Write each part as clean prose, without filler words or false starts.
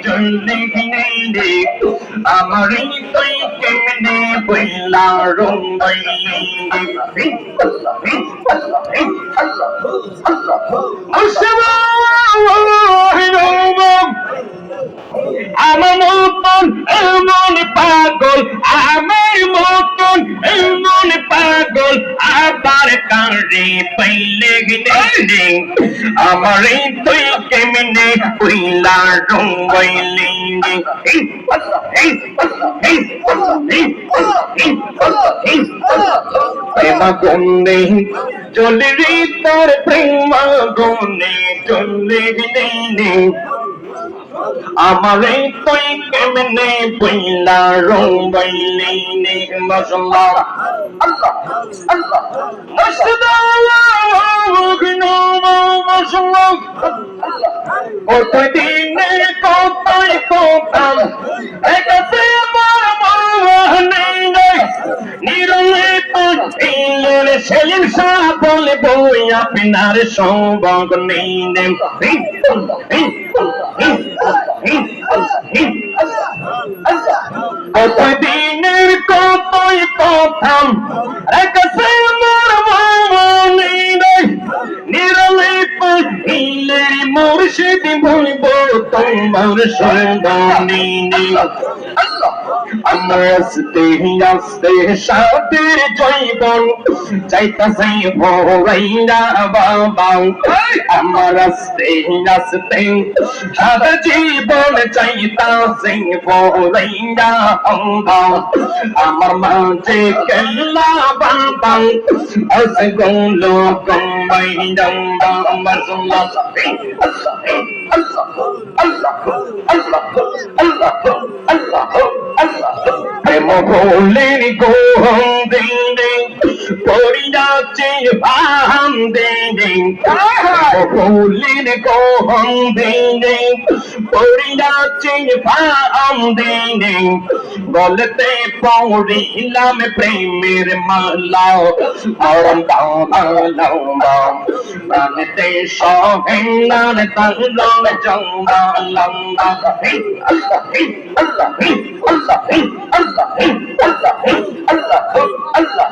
চলে গেলে আমার তুই কেমনে বইলা রঙ্গাইলে আমার মতন এমন পাগল আমার মতন এমন পাগল আবার কারে পাইলে গেলে আমার তুই কেমনে কইলা রঙ্গাইলে প্রেমাগুনে চলে রে তোর প্রেমাগুনে চলে গেলে আমারে তুই কেমনে বইলা রঙ্গাইলে মাশাআল্লাহ আল্লাহ আল্লাহ মাশাআল্লাহ কত দিনের কথাই কথাম একাছে আমার মনে নাই নিরলে তুই সেলিম শাহ বলে বই আপনার সঙ্গ নেই কত দিনের কতই কথাম একাছে আমার মনে নাই নিরলে পহিলে মুর্শিদ ভুলব তোমার সন্ধানে আমার আস্তে আস্তে সাথের জৈবন চাইতাছে ভরাইয়া বাবা আমার আস্তে আস্তে সাথে জীবন চাইতাছে ভরাইয়া বাবা আমার মাঝে কেল্লা বাবা আসে গুলো কম্বাই জম্বা মারজুল্লাহ আল্লাহ আল্লাহ আল্লাহ আল্লাহ আল্লাহ আল্লাহ প্রেম ভুলের গোহন্দে পরিযাচ্ছে ভান্দে ভুলের গোহন্দে পরিযাচ্ছে ভান্দে বলতে পড়িলাম প্রেমের মালা মরম দাও প্রাণতে সহেনার তাঙ্গল জঙ্গা লঙ্গা আল্লাহ আল্লাহ আল্লাহ আল্লাহ আল্লাহ আল্লাহ আল্লাহ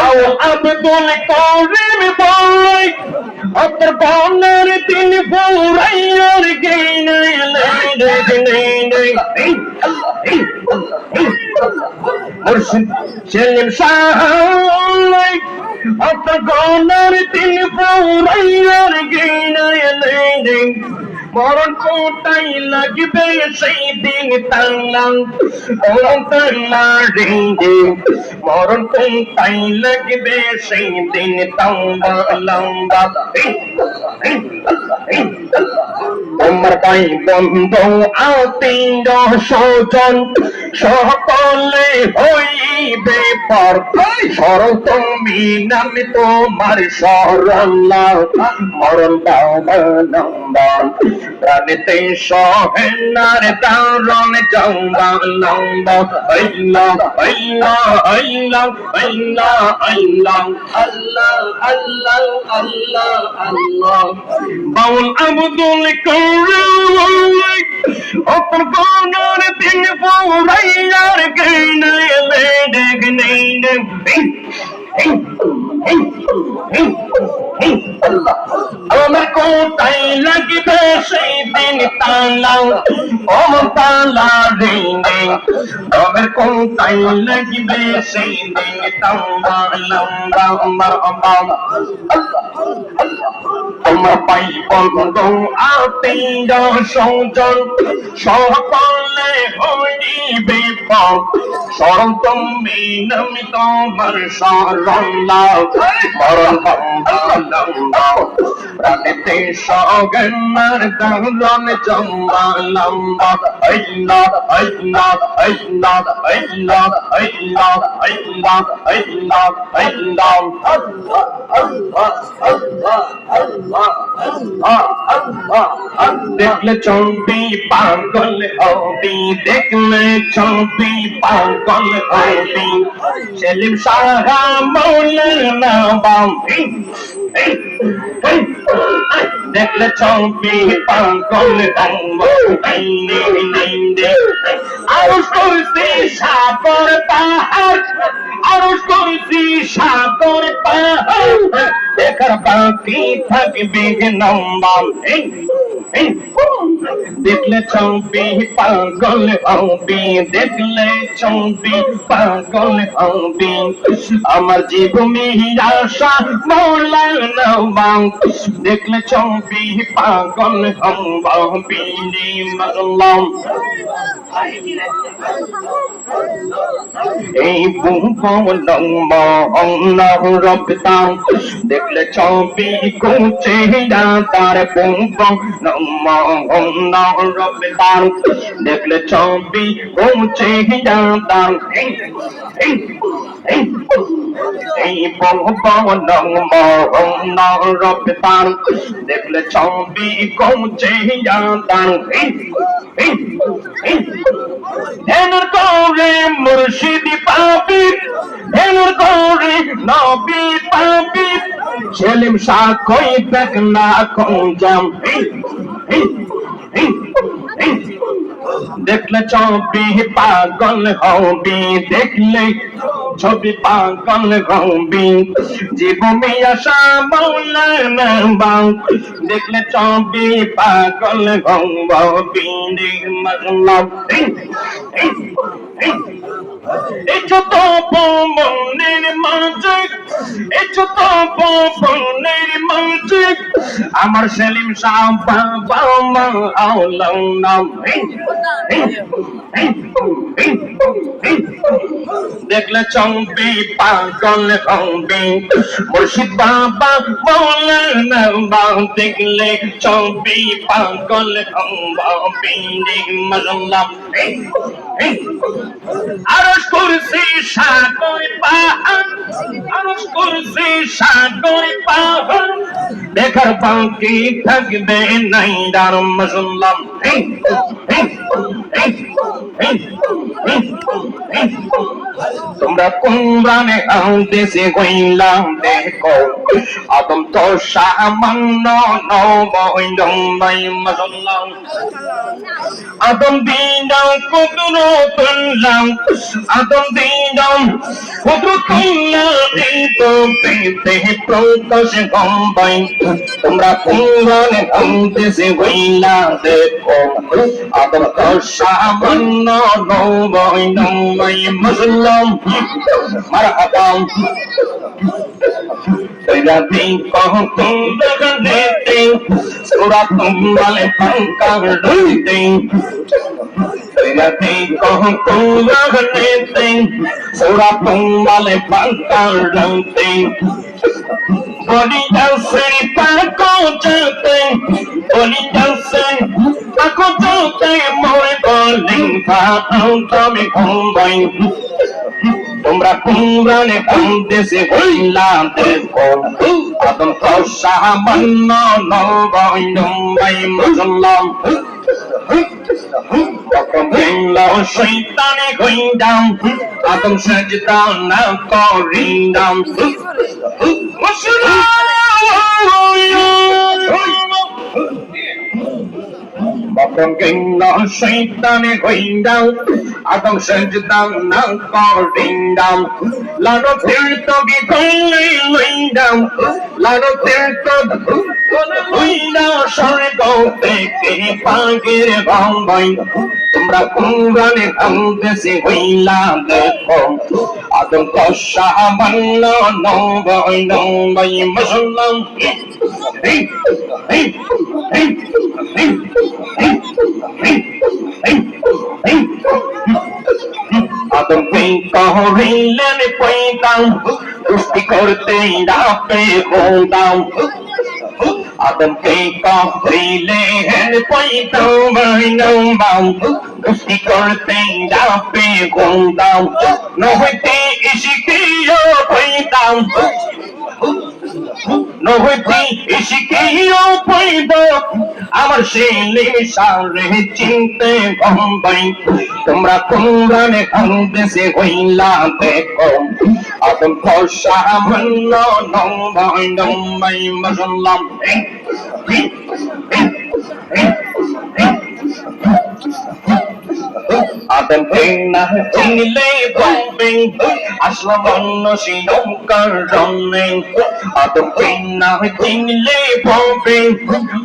আও আব্দুল করিম বলাই আপনার বানার দিন ফুরাইয়ার গেইনে মুর্শিদ সেলিম শাহ আপনার বানার দিন ফুরাইয়ার গেইনে মরণ কোটাই লাগবে সেই দিন তাল্লাম মরণ কোটাই লাগবে সেই দিন তাম্বা লম্বা তোমার ভাই বন্ধু আত্মীয় স্বজন সকলে হইবে পর স্মরণ তুমি নামে তোমার শরণ মরণ দাও লম্বা প্রাণীতে সহেনার দারণ জম্বা লম্বা আল্লাহ আল্লাহ আল্লাহ আল্লাহ আল্লাহ আল্লাহ আল্লাহ আল্লাহ আল্লাহ বাউল আব্দুল করিম অপর কোনার দিন ফুরাইয়ার গেইনে আমার কোটাই লাগবে সেই দিন তালাও ও তালা রে আমার কোটাই লাগবে সেই দিন তাম্বা লম্বা মারহাবা তোমার পাই বন্ধু আত্মীয় স্বজন সকলে হইবে পর স্মরণ তুমি নামি তোমার শরণ মরণ লম্বা প্রাণীতে সগন্নার দারণ জম্বা লম্বা আল্লাহ আল্লাহ আল্লাহ আল্লাহ আল্লাহ আল্লাহ আল্লাহ আল্লাহ আল্লাহ আল্লাহ আল্লাহ আল্লাহ আল্লাহ দেখলে চলবি পাগল হবি দেখলে চলবি চম্পি পাগল হবি সেলিম শাহ মৌলানা বাম দেখলে চম্পি পাগল আরশ করছি সাগর পাহাড় আরশ করছি সাগর পাহাড় দেখার বাকি থাকবে নম্বর দেখলে চম্পি পাগল হবি দেখলে চম্পি পাগল হবি আমার জীবনে আশা মৌলানা বাম দেখলে চম্পি পাগল হবি মাগলাম এই বুবলং মহল্লাহ রক্তাম দেখলে চম্পি কুচে তার বুবলং মহল্লাহ রক্তাম দেখলে চম্পি কুচে তার এই বুবলং মহল্লাহ রক্তাম দেখলে চম্পি কুচে তার ধ্যানের করে মুর্শিদি পাবি ধ্যানের করে নবী পাবি সেলিম শাহ কই দেখ না কঞ্জাম দেখলে চম্পি পাগল হবি দেখলে ছবি পাগল হবি জীবনে আশা মৌলানা বাম দেখলে চম্পি পাগল হবি মাগলাম এই ছোট মনের মাঝে এই ছোট মনের মাঝে আমার সেলিম শাহ বাবা আওলাম নাম দেখলে চম্পি পাগল হবি মুর্শিদ বাবা মৌলানা বাম দেখলে চম্পি পাগল হবি মাগলাম আরশ করছি সাগর পাহাড় আরশ করছি সাগর পাহাড় দেখার বাকি থাকবে নাই দার মুসলমান তোমরা কুমরানে দেশে গইলাম দেখো আদম তো সামান্য নবই মুসলমান আদম দিনাম কুদরো তুললাম আদম দিনাম কুদরো তুললাম এই তো পেতে প্রকাশ গম্বাই তোমরা কুমরানে দেশে গইলাম দেখো আদম তো সামান্য নবই মুসলমান মারহাবা Rabi kong tum dagan dating surat tumbale pangkang dating Rabi kong tum dagan dating surat tumbale pangkang dating Boli dancing pako dating Boli dancing pako dating More calling pa ang kami kumbay তোমরা কুমরানে দেশে হইলাম দেখো আদম তো সামান্য নবই নম্বই মুসলমান শৈতানে হইলাম আদম সাজদা না করিলাম শৈতানে হইলাম আদম সাজদা না করিলাম লানো তীর্থকে কইলে লইলাম লানো তীর্থ হইলা স্বর্গ থেকে পাগের গঙ্গাই তোমরা কুমরানে দেশে হইলাম দেখো আদম তো সামান্য নবই মুসলমান আদম কহিলেন পৈতাম দুষ্টি করতে ডাকে হোতাম আদম কহিলেন পৈতাম নাম দুষ্টি করতে ডাকে হোতাম নহইতে শিখিও পৈতাম নহতি ইশকিও পয়দ আমার শেলে সারে চিনতে গম্বাই তোমরা কুমরানে হামদেশে হইলা দেখো আদম ফসা Monno নম্বাই নম্বাই মজল্লাম Adam Pena Tingle Bombing Aslam Anno Sinokar Running Adam Pena Tingle Bombing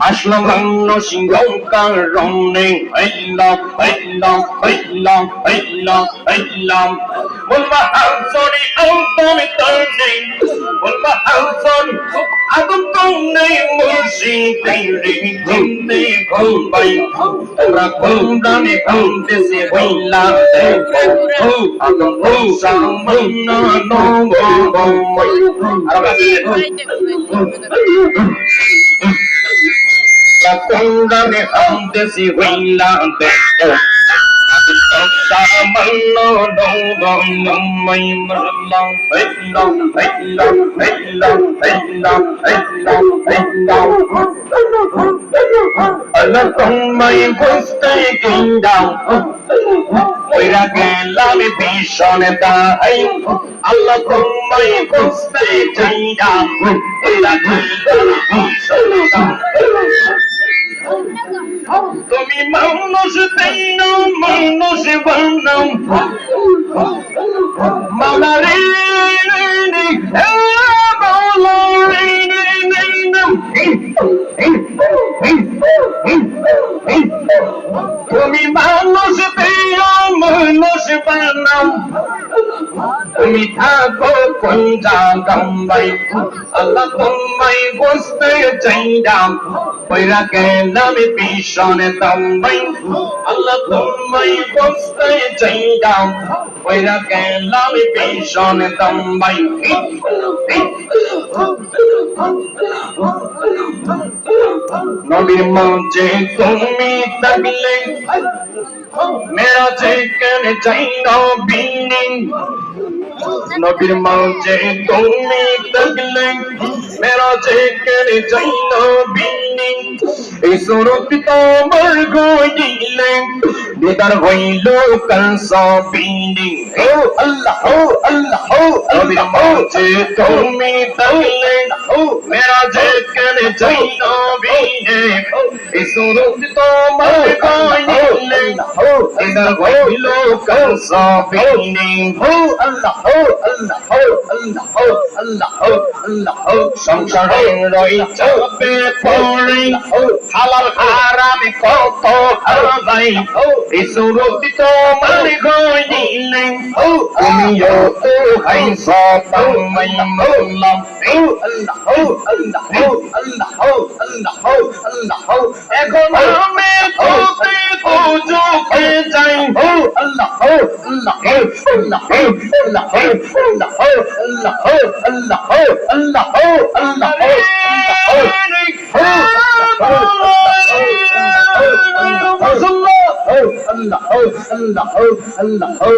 Aslam Anno Sinokar Running Illam Mulma Hanson Adam Turning Mulma Hanson Adam Turning Musi Tiri Hindi Bombay Rakundan Kundisi Willa Adam Samana No Rakundan Kundisi Willa Samano no my long Allah come my was taking down Oira gela me bishon dai Allah come my was taking down Oira gela me bishon তুমি মানুষ তাই না মানুষ বানাও মাওলা রে মাওলা রে তুমি মানুষ তাই না মানুষ বানাও তুমি থাকো কোন জায়গায় আল্লাহ তোমায় বসতে চাইলাম কইরা গেলাম পিছনে তোমায় আল্লাহ তোমায় বসতে চাইলাম কইরা গেলাম পিছনে তোমায় নবীর মাঝে তুমি থাকলে মেরা যেখানে চাই নবীনি নবীর মাঝে তুমি থাকলে মেরা যেখানে চাই নবীনি এই সুরত তোমার গইলে বেদার হইল কালসাবিনি ও আল্লাহ ও আল্লাহ ও নবীর মাঝে তুমি থাকলে মেরা যেখানে চাই নবীনি এই সুরত তোমার গইলে বেদার হইল কালসাবিনি ও আল্লাহ ও আল্লাহ ও আল্লাহ ও আল্লাহ ও আল্লাহ ও সংসারে রই চপে পড়ে হালাল হারামে কত হারাই ইসুরত তোমার গইলে তুমিও তো হাইছ তামাই মোল্লাম ও আল্লাহ ও আল্লাহ ও আল্লাহ ও আল্লাহ ও আল্লাহ ও এখন আমি তোতে বুঝে যাই ও আল্লাহ ও আল্লাহ ও আল্লাহ ও আল্লাহ ও আল্লাহ ও আল্লাহ ও আল্লাহ ও আল্লাহ ও আল্লাহ ও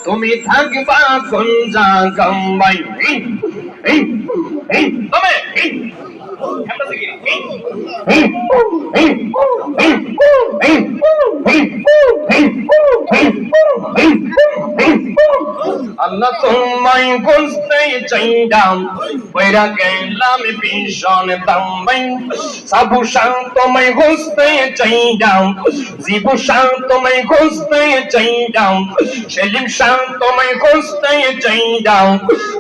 তুমি থাকবা কোন জায়গায় আল্লাহ তোমায় বুঝতে চাইলাম ওইরা গেলাম ভীষণ দাম্বাই সাবু শান্তময় বুঝতে চাইলাম জীবু শান্তময় বুঝতে চাইলাম সেলিম শান্তময় বুঝতে চাইলাম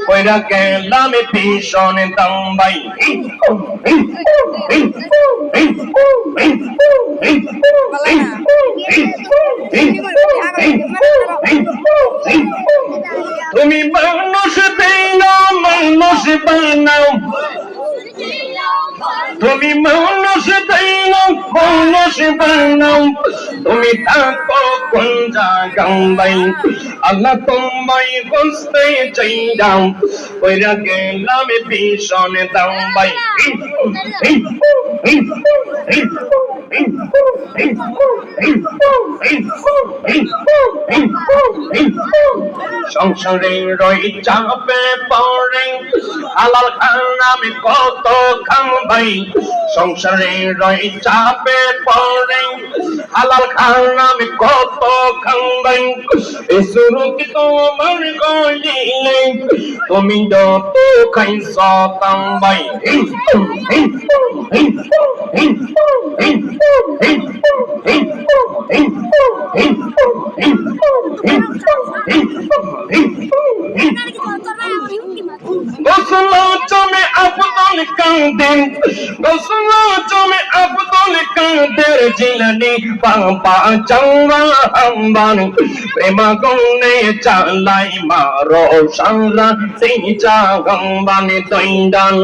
ওইরা গেলাম ভীষণ দাম্বাই তুমি মানুষ দেও মানুষ বানাও তুমি মানুষ দেও মানুষ বানাও তুমি থাকো কোন জায়গায় আল্লাহ তোমায় বুঝতে চাইলাম ওইরা গেলাম ভীষণ দাম্বাই সংসারে রই চাপে পড়ে হালাল খারামে কত খাম ভাই সংসারে রই চাপে পড়ে হালাল খারামে কত খাম ভাই এ শুরু কি তোমার গলিলে তুমি যত খাইছ তাম ভাই Goslochome Abdul Qadir Goslochome Abdul Qadir Jilani Papa Changwa Amban Prema Gunne Chalai Maro Shangra Tinja Gambani Toindan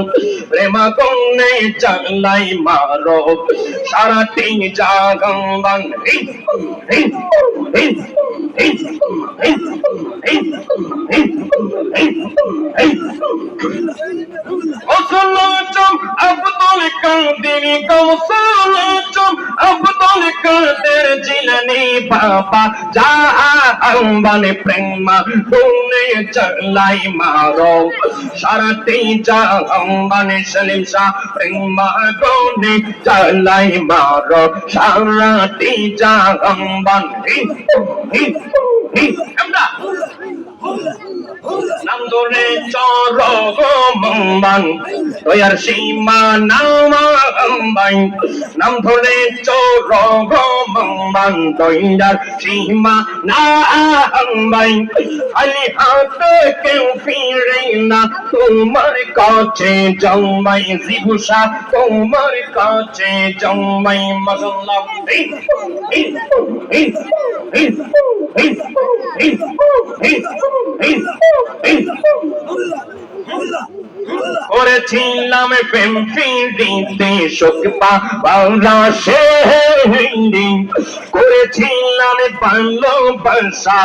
Prema Gunne Chalai Maro Shara Tinja Gamban Goslochom Abdul Qadir Goslochom Abdul Qadir Jilani Papa Jambani Prema Gunne Chalai Maro Sharati Jambani Salim Shah Prema Gunne Chalai Maro Sharati Jambani Namdore choro mumban toyar sima nama amban Namdore choro mumban toyar sima na amban Ali hate ke firina tumar kache jambai zibusha tumar kache jambai mazallam করেছিলাম প্রেম ফিরিতে শোক পাওয়া সেদিন করেছিলাম ভালোবাসা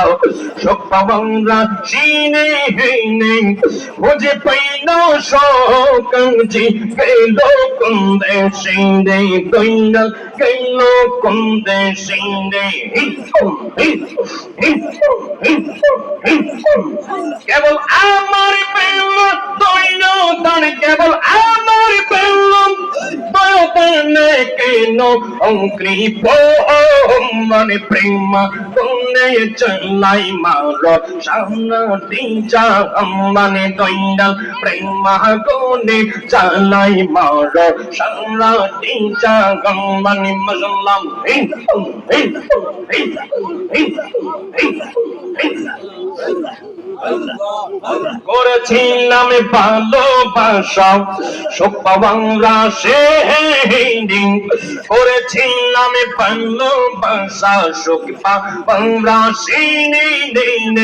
শোক পাওয়া চিনে হেনে খুঁজে পাইল শোকাঞ্জি গেল কোন দেশে রে গইল গেল কোন দেশে রে কেবল আমার প্রেম দৈন দান কেবল আমার প্রেম দয়নে কেন অঙ্কৃপ মানে প্রেম কোনে চলাই মার সামনে যা মানে দৈনাল প্রেম কোনে চালাই মার সামনে যা মানে মজলাম করেছিলাম ভালোবাসা শোক পাওয়া সেদিন করেছিলাম ভালোবাসা শোক পাওয়া সেদিন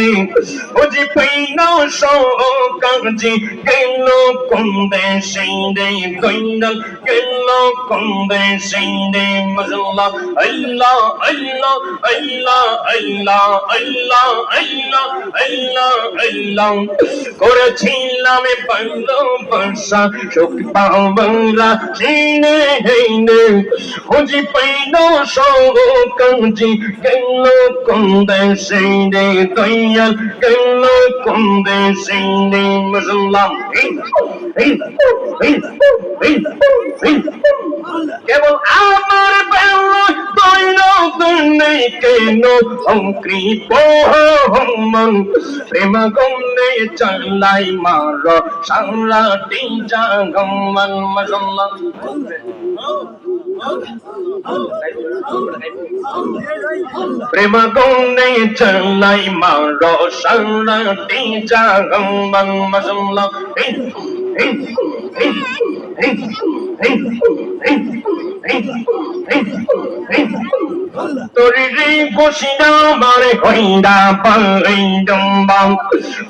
বুঝি পাইল শোকাঞ্জি গেল কোন দেশে রে গইল গেল কোন দেশে রে মজলা আল্লাহ আল্লাহ আল্লাহ আল্লাহ আল্লাহ আল্লাহ আল্লাহ আল্লাহ করেছিলাম ভালোবাসা শোক পাওয়া সিনে হেনে খুঁজি পাইল শোকাঞ্জি গেল কোন দেশে রে দয়াল গেল কোন দেশে রে মুসলমান কেবল আমার বেলা দৈন দুনে কেন অঙ্কৃপ মন প্রেম গমনে চালাই মার সারাটি জাগমন মজল্লা প্রেম গমনে চালাই মার সারাটি জাগমন মজল্লা তোরি বসিনা মারে হইনা পাই জম্বাম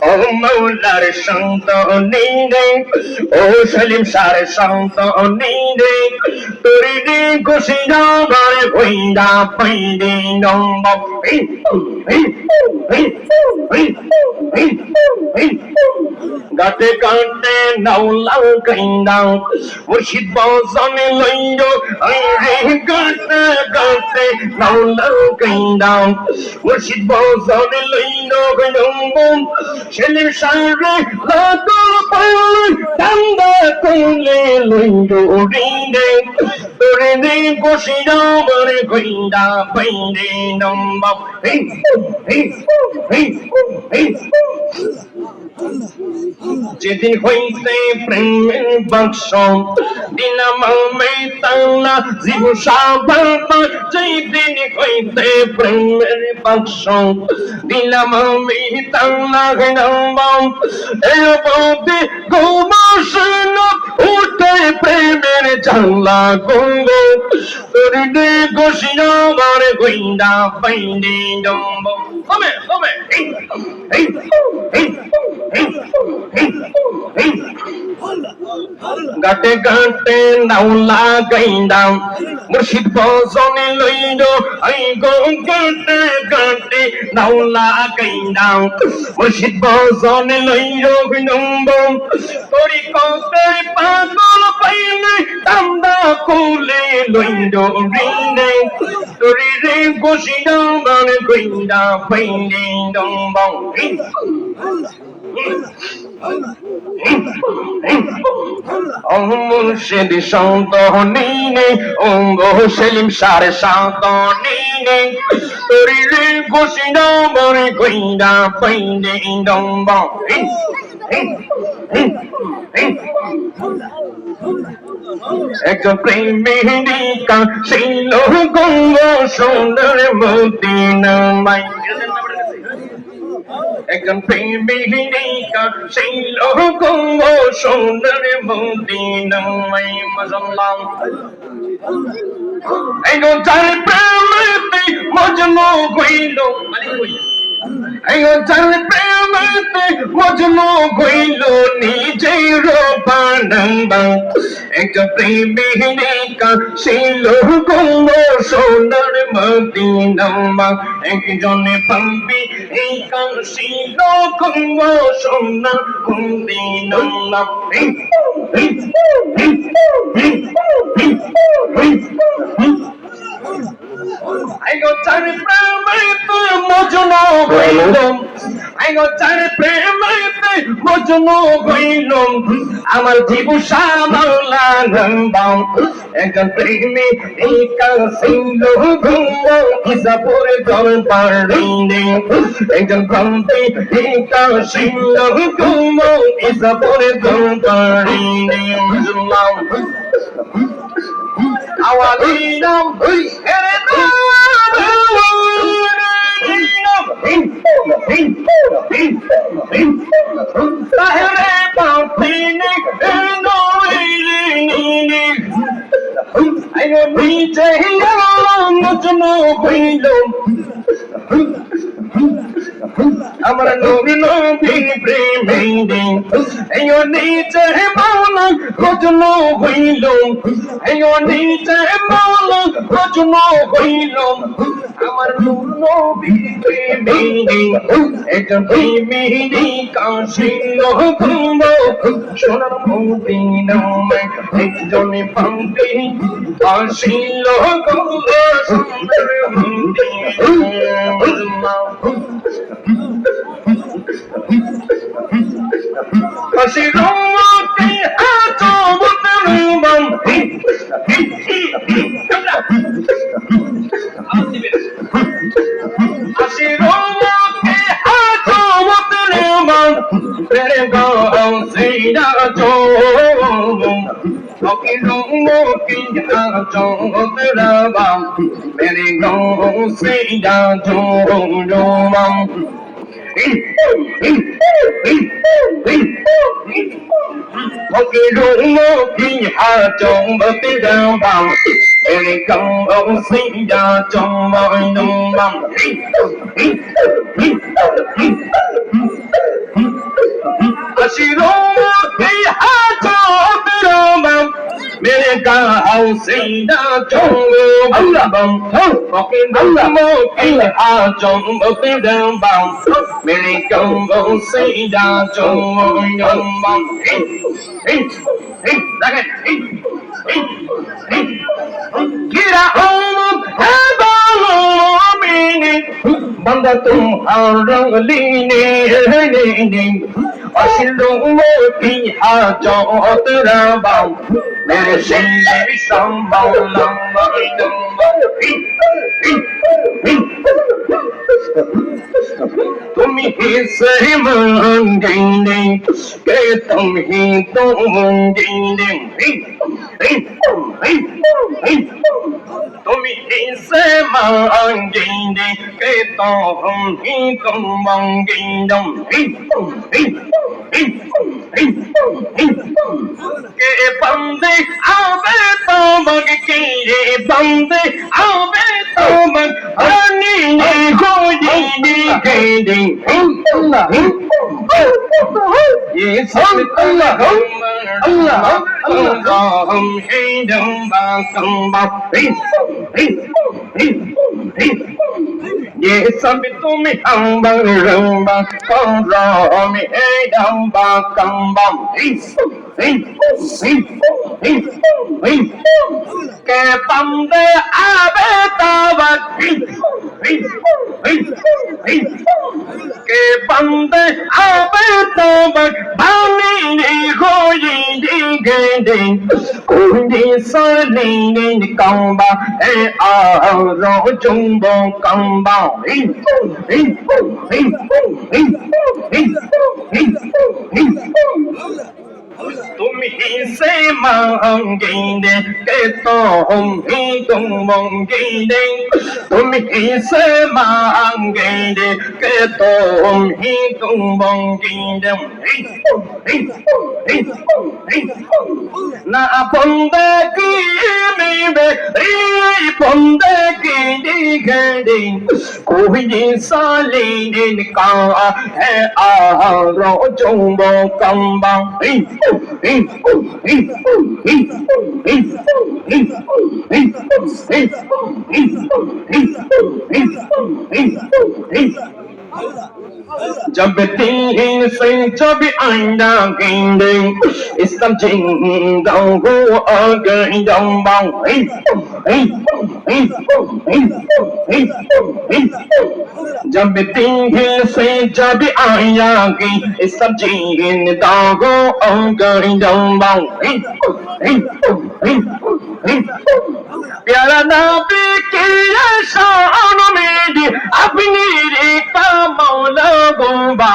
ও মৌলার সন্তনি রে ও সলিম সার সন্তনি রে তোরি বসিনা মারে হইনা পাই জম্বাম গাতে গাতে নাওলা কাইন্দা মুর্শিদ বাজানে লইলো আরে গাতে গাতে নাওলা কাইন্দাম মুর্শিদ বজনে লইল গয়ম্বম সেলিম সারে লাগল পালে দান্দা কইলে লইল রিনে তোরে নে বসিরা মরে গইন্দা বাইনে নম্বম হে হে হে হে যেদিন হইতে প্রেমের বাক্স দিলাম আমি তালা জীব সাবাল যেদিন হইতে প্রেমের বাক্স দিলাম আমি তালা গেলাম এরপরে ঘুমাসন উঠে প্রেমের জানলা গঙ্গো তোর দে গোসিনা মারে গইন্দা বাইনে নম্ব হবে হবে এই এই এই গাটে গাটে নাওলা গাইন্দাম মুর্শিদ বজনে লইল আই গো গাটে গাটে নাওলা গাইন্দাম মুর্শিদ বজনে লইল গইনম্বম তোরি কতে পাগল পাইলে দান্দা কোলে লইল রিনে তোরি রে গোসিনা মানে গইন্দা পাইলে নম্বম মুর্শিদ সন্তনে অঙ্গ সেলিম সারে সন্তনে তোরি রে গোসিনা মরে গইন্দা পাইনে নম্ব একজন প্রেমিকা ছিল গঙ্গ সুন্দর মদিনা মাই একজন প্রেমিকা ছিল গঙ্গ সুন্দর মদিনায় মজল্লাম একজন তার প্রেমেতে মজনু হইল একজন প্রেমেতে মজনু হইল নিজের বানাবা একজন প্রেমিকা ছিল গঙ্গ সুন্দর মদিনামা একজনে পাবি এই কাশিল গঙ্গ সুন্দর মদিনামা আইগো চার প্রেমেতে মজনু হইল আইগো চার প্রেমেতে মজনু হইল আমার জীব সামালা নন্দাম একজন প্রেমী একা ছিল ঘুম ইসাপুরে দরবার রিনে একজন প্রান্তে একা ছিল ঘুম ইসাপুরে দরবার রিনে মুসলমান আওয়ালিনাম এরে তাহলে পাপিনে নোইলিনি আইও নিচে মজনু হইল আমার নবী নবী প্রেমে আইও নিচে মাওলা মজনু হইল আইও নিচে মাওলা মজনু হইল আমার নবী প্রেমে একজন প্রেমী কাশিল ঘুম সোনার মদিনায় একজনে পান্তে কাশিল ঘুম সুন্দর মদিনায় কাশিরমতি হাতো বতরুবম কাশিরমতি হাতো বতরুবম তেরে গাও সিনা জোম কাশিরমতি হাতো বতরুবম তেরে গাও সিনা জোম Mokirungi ha trong bát đao bào, để cầm ông sinh ra trong mọi nông bầm. Mokirungi ha trong bát đao bào, để cầm ông sinh ra trong mọi nông bầm. Mokirungi ha trong bát đao bào, để cầm ông sinh ra trong mọi nông bầm. Get out home, तुम्हारा लीने अश्रुओं की हाजत रवा मेरे सीने संभाल तुम ही से मांगेंगे कि तुम ही तो मांगेंगे तुम ही से मांगेंगे कि तो हम ही तो मांगेंगे के बंदे आवे तो मग के बंदे आवे तो मग आनी हो ये सब अल्लाह अल्लाह हम है जम्बा कंबा ये सब तुम हम रंबा कंबा में है जम्बा कंबा के बंदे आवे तावत के बंदे आवे तावत बानी होई दिगे कोई सलीने कंबा ए आरो जुम्बो कंबा तुम ही से मांगेंगे के तो हम ही तुम मांगेंगे तुम ही से मांगेंगे के तो हम ही तुम मांगेंगे ना बंदे की में बंदे की दिगड़ी कोई सालीने का है आरो जुम्बो कंबा जब तीन से जब आईना गेंदे इसम जिंदा हो अगर जम्बा जब तीन से जब आया गई इसम जिंदा हो अगर जम्बा प्यारा नबी की शान में अपनी रेखा मौला गोबा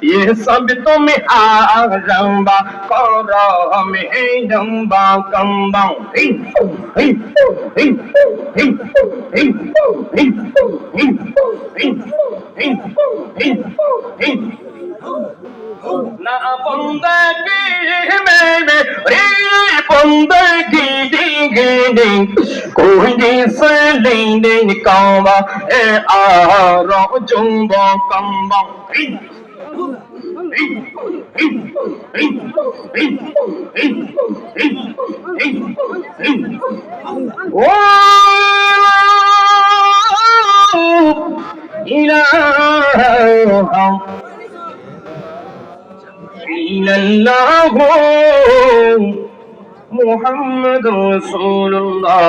ये सब तुम आरंबा करो हमें जम्बा कंबा ना बंदगी में बंदगी दिगे कोई सलीने कंबा ए आरो जुम्बो कंबा ओ इलाहा इल्लल्लाह मुहम्मद रसूलुल्लाह